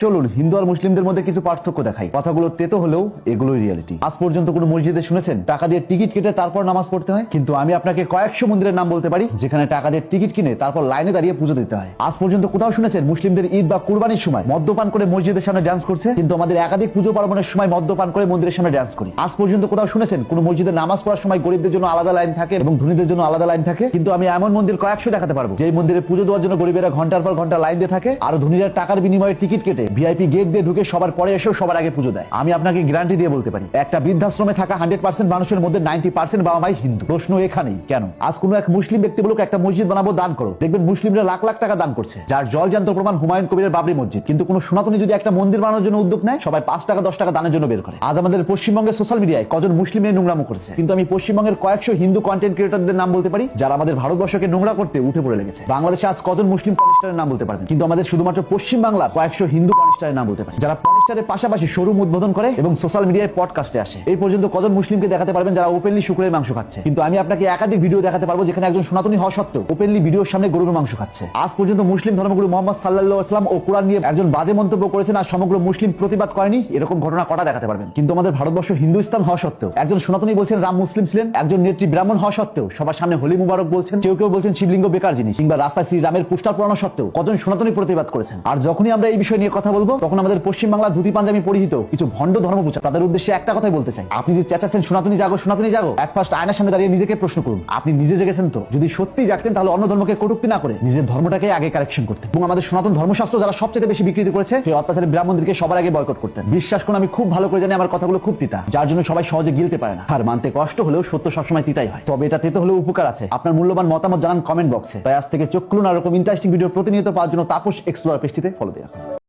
চলুন হিন্দু আর মুসলিমদের মধ্যে কিছু পার্থক্য দেখাই। কথাগুলো তেতো হলেও এগুলোই রিয়েলিটি। আজ পর্যন্ত কোনো মসজিদে শুনেছেন টাকা দিয়ে টিকিট কেটে তারপর নামাজ পড়তে হয়? কিন্তু আমি আপনাকে কয়েকশো মন্দিরের নাম বলতে পারি যেখানে টাকা দিয়ে টিকিট কিনে তারপর লাইনে দাঁড়িয়ে পুজো দিতে হয়। আজ পর্যন্ত কোথাও শুনেছেন মুসলিমদের ঈদ বা কুরবানির সময় মদ্যপান করে মসজিদের সামনে ডান্স করছে? কিন্তু আমাদের একাধিক পুজো পার্বণের সময় মদ্যপান করে মন্দিরের সামনে ডান্স করি। আজ পর্যন্ত কোথাও শুনেছেন কোনো মসজিদে নামাজ পড়ার সময় গরিবদের জন্য আলাদা লাইন থাকে এবং ধনীদের জন্য আলাদা লাইন থাকে? কিন্তু আমি এমন মন্দির কয়েকশো দেখাতে পারবো যেই মন্দিরে পুজো দেওয়ার জন্য গরিবেরা ঘন্টার পর ঘন্টা লাইন দিয়ে থাকে আর ধনীরা টাকার বিনিময়ে টিকিট কেটে ভিআইপি গেট দিয়ে ঢুকে সবার পরে এসেও সবার আগে পুজো দেয়। আমি আপনাকে গ্যারান্টি দিয়ে বলতে পারি একটা বৃদ্ধাশ্রমে থাকা 100% মানুষের মধ্যে 90% বাবা মাই হিন্দু। প্রশ্ন এখানেই, কেন? আজ কোনো এক মুসলিম ব্যক্তি বলুক একটা মসজিদ বানাবো, দান করো, দেখবেন মুসলিমরা লাখ লাখ টাকা দান করছে, যার জলজান্ত প্রমাণ হুমায়ুন কবিরের বাবরি মসজিদ। কিন্তু কোনো সনাতনী যদি একটা মন্দির বানানোর জন্য উদ্যোগ নেয় সবাই 5 টাকা 10 টাকা দানের জন্য বের করে। আজ আমাদের পশ্চিমবঙ্গের সোশ্যাল মিডিয়ায় কজন মুসলিম এই নোংরামো করছে, কিন্তু আমি পশ্চিমবঙ্গের কয়েকশো হিন্দু কন্টেন্ট ক্রিয়েটরদের নাম বলতে পারি যারা আমাদের ভারতবর্ষকে নোংরা করতে উঠে পড়ে লেগেছে। বাংলাদেশে আজ কজন মুসলিম পর্নিস্টারের নাম বলতে পারবেন, কিন্তু আমাদের শুধুমাত্র পশ্চিম বাংলার কয়েকশো হিন্দু পর্নিস্টারের নাম বলতে পারি যারা পর্নিস্টারের পাশাপাশি শোরুম উদ্বোধন করে এবং সোশ্যাল মিডিয়ায় পডকাস্টে আসে। এই পর্যন্ত কজন মুসলিমকে দেখাতে পারবেন যারা ওপেনলি শুকরের মাংস খাচ্ছে? কিন্তু আমি আপনাকে একাধিক ভিডিও দেখাতে পারবো যেখানে একজন সনাতনী হওয়া সত্ত্বেও ওপেনলি ভিডিওর সামনে গরুর মাংস খাচ্ছে। আজ পর্যন্ত মুসলিম ধর্মগুরু মোহাম্মদ সাল্লাল্লাহু আলাইহি ওয়াসাল্লাম ও কুরআন নিয়ে একজন বাজে মন্তব্য করেছেন আর সমগ্র মুসলিম প্রতিবাদ করেনি, এরকম ঘটনা কটা দেখাতে পারবেন? কিন্তু আমাদের ভারতবর্ষ হিন্দুস্তান হওয়া সত্ত্বেও একজন সনাতনী বলছেন রাম মুসলিম ছিলেন, একজন নেত্রী ব্রাহ্মণ হওয়া সত্ত্বেও সবার সামনে হোলি মুবারক বলছেন, কেউ কেউ বলছেন শিবলিঙ্গ বেকার জিনিস, কিংবা রাস্তায় শ্রী রামের পোস্টার পড়ানো সত্ত্বেও কজন সনাতনী প্রতিবাদ করেছেন। আর যখনই আমরা এই বিষয় নিয়ে কথা বলবো তখন আমাদের পশ্চিম বাংলা ধুতি পাঞ্জাবি পরিহিত কিছু ভণ্ড ধর্মপূজা তাদের উদ্দেশ্যে একটা কথাই বলতে চাই, আপনি যে চেঁচাচ্ছেন সনাতনী জাগো সনাতনী জাগো, এক ফার্স্ট আয়নার সামনে দাঁড়িয়ে নিজেকে প্রশ্ন করুন আপনি নিজে জেগেছেন তো? যদি সত্যি জাগতেন তাহলে অন্য ধর্মকে কটূক্তি না করে নিজের ধর্মটাকে আগে কারেকশন করতেন এবং আমাদের সনাতন ধর্মশাস্ত্র যারা সবচেয়ে বেশি বিকৃতি করেছে সেই অত্যাচারী ব্রাহ্মণদেরকে সবার আগে বয়কট করতেন। বিশ্বাস করুন আমি খুব ভালো করে জানি আমার কথাগুলো খুব তিতা, যার জন্য সবাই সহজে গিলতে পারে না। আর মানতে কষ্ট হলেও সত্য সবসময় তিতাই হয়, তবে এটা তেতো হলেও উপকার আছে। আপনার মূল্যবান মতামত জানান কমেন্ট বক্সে। তাই আজ থেকে চোখ খুলুন আর এরকম ইন্টারেস্টিং ভিডিও প্রতিনিয়ত পাওয়ার জন্য তাপস এক্সপ্লোরার পেজটিতে ফলো দিয়ে রাখুন।